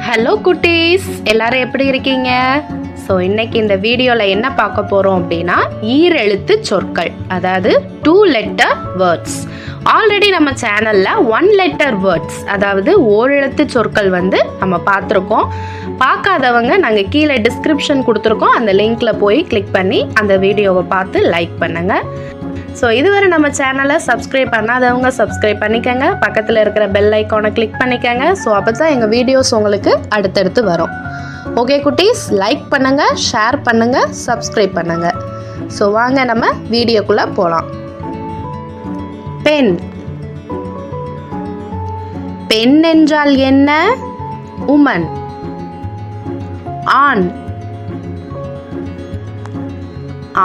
Hello குட்டீஸ், எல்லாரும் எப்படி இருக்கீங்க? ஸோ இன்னைக்கு இந்த வீடியோவில் என்ன பார்க்க போகிறோம் அப்படின்னா ஈரெழுத்து சொற்கள், அதாவது 2 letter வேர்ட்ஸ். ஆல்ரெடி நம்ம சேனலில் 1 letter வேர்ட்ஸ், அதாவது ஓரெழுத்து சொற்கள் நம்ம பார்த்துருக்கோம். பார்க்காதவங்க நாங்கள் கீழே டிஸ்கிரிப்ஷன் கொடுத்துருக்கோம், அந்த லிங்க்கில் போய் கிளிக் பண்ணி அந்த வீடியோவை பார்த்து லைக் பண்ணுங்கள். ஸோ இதுவரை நம்ம சேனலை சப்ஸ்கிரைப் பண்ணாதவங்க சப்ஸ்கிரைப் பண்ணிக்கோங்க, பக்கத்தில் இருக்கிற பெல் ஐக்கானை கிளிக் பண்ணிக்கோங்க. ஸோ அப்போ தான் எங்கள் வீடியோஸ் உங்களுக்கு அடுத்தடுத்து வரும். ஓகே குட்டீஸ், லைக் பண்ணுங்கள், ஷேர் பண்ணுங்கள், சப்ஸ்கிரைப் பண்ணுங்கள். ஸோ வாங்க நம்ம வீடியோக்குள்ளே போகலாம். பெண். பெண் என்றால் என்ன? உமன். ஆண்.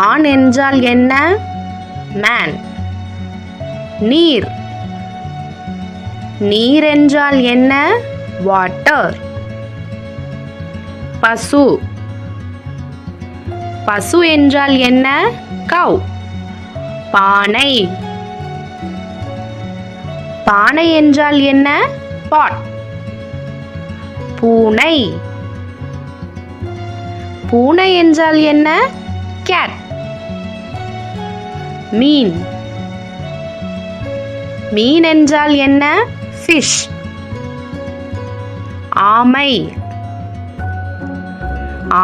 ஆண் என்றால் என்ன? மேன். நீர். நீர் என்றால் என்ன? வாட்டர். பசு. பசு என்றால் என்ன? கவ். பானை. பானை என்றால் என்ன? பாட். பூனை. பூனை என்றால் என்ன? கேட். மீன். மீன் என்றால் என்ன? ஃபிஷ். ஆமை.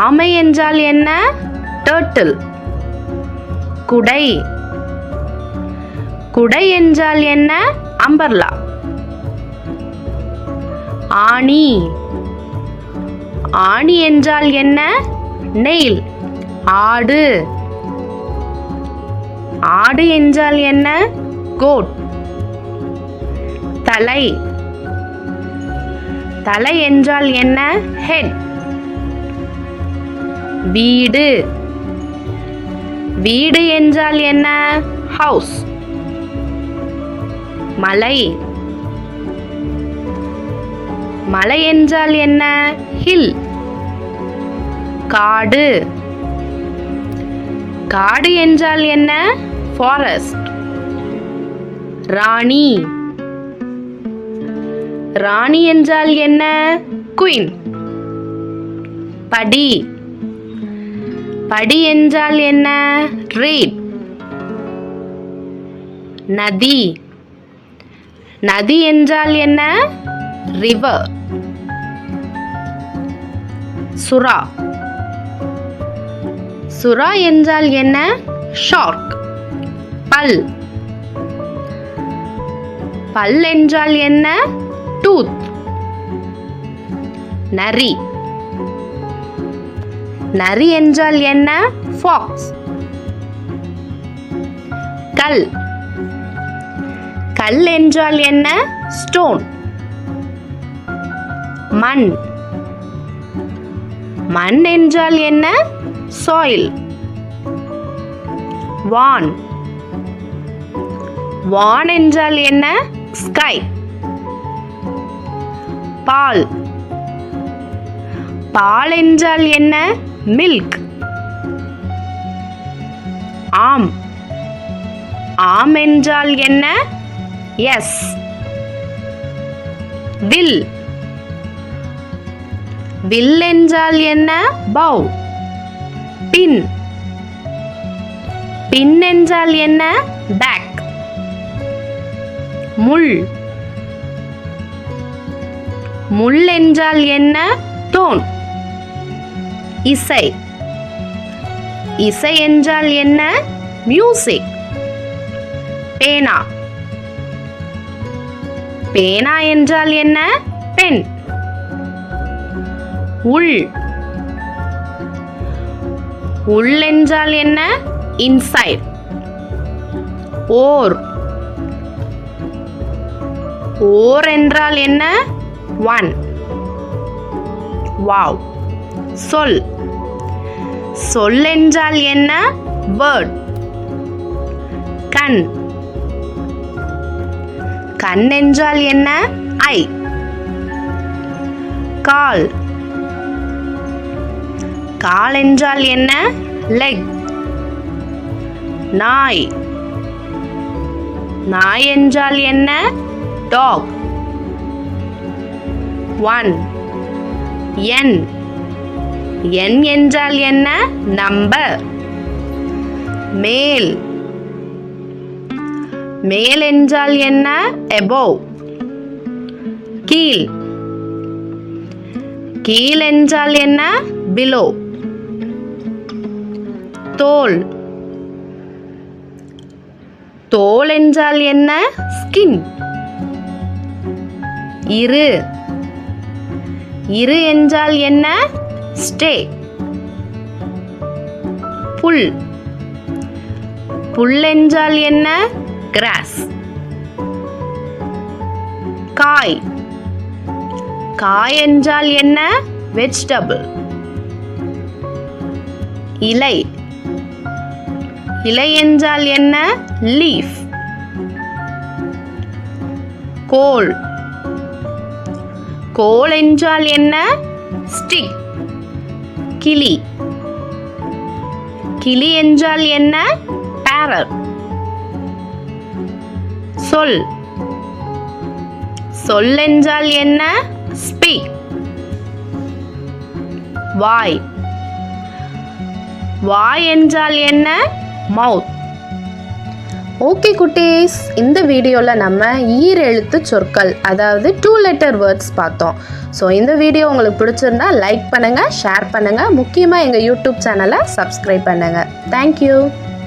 ஆமை என்றால் என்ன? டர்ட்டில். குடை. குடை என்றால் என்ன? அம்பர்லா. ஆணி. ஆணி என்றால் என்ன? நெயில். ஆடு. ஆடு என்றால் என்ன? கோட். தலை. தலை என்றால் என்ன? ஹெட். வீடு. வீடு என்றால் என்ன? ஹவுஸ். மலை. மலை என்றால் என்ன? ஹில். காடு. காடு என்றால் என்ன? ஃபாரஸ்ட். ராணி. ராணி என்றால் என்ன? குயின். படி. படி என்றால் என்ன? ரீட். நதி. நதி என்றால் என்ன? ரிவர். சுறா. சுறா என்றால் என்ன? ஷார்க். பல். பல் என்றால் என்ன? டூத். நரி. நரி என்றால் என்ன? ஃபாக்ஸ். கல். கல் என்றால் என்ன? ஸ்டோன். மண். மண் என்றால் என்ன? சாயில். வான். வான் என்றால் என்ன? ஸ்கை. பால். பால் என்றால் என்ன? மில்க். ஆம். ஆம் என்றால் என்ன? எஸ். வில். வில் என்றால் என்ன? பவ். பின். பின் என்றால் என்ன? பேக். முள். முள் என்றால் என்ன? டோன். இசை. இசை என்றால் என்ன? மியூசிக். பேனா. பேனா என்றால் என்ன? பென். உள். உள் என்றால் என்ன? இன்சைட். ஓர். ஓர் என்றால் என்ன? ஒன். வாவ். சொல். சொல் என்றால் என்ன? வேர்ட். கண். கண் என்றால் என்ன? ஐ. கால். கால் என்றால் என்ன? லெக். நாய். நாய் என்றால் என்ன? டாக். 1 எண். எண் என்றால் என்ன? நம்பர். மேல். மேல் என்றால் என்ன? above. கீழ். கீழ் என்றால் என்ன? below. தோல். தோல் என்றால் என்ன? skin. இரு. இரு என்றால் என்ன? stay. புல். புல் என்றால் என்ன? grass. காய். காய் என்றால் என்ன? vegetable. இலை. இலை என்றால் என்ன? leaf. கோல். கோல் என்றால் என்ன? stick. கிளி. கிளி என்றால் என்ன? parrot. சொல். சொல் என்றால் என்ன? speak. வாய். வாய் என்றால் என்ன? mouth. ஓகே குட்டீஸ், இந்த வீடியோவில் நம்ம ஈரெழுத்து சொற்கள் அதாவது 2 letter வேர்ட்ஸ் பார்த்தோம். ஸோ இந்த வீடியோ உங்களுக்கு பிடிச்சிருந்தா லைக் பண்ணுங்கள், ஷேர் பண்ணுங்கள், முக்கியமாக எங்கள் யூடியூப் சேனலை சப்ஸ்கிரைப் பண்ணுங்கள். தேங்க்யூ.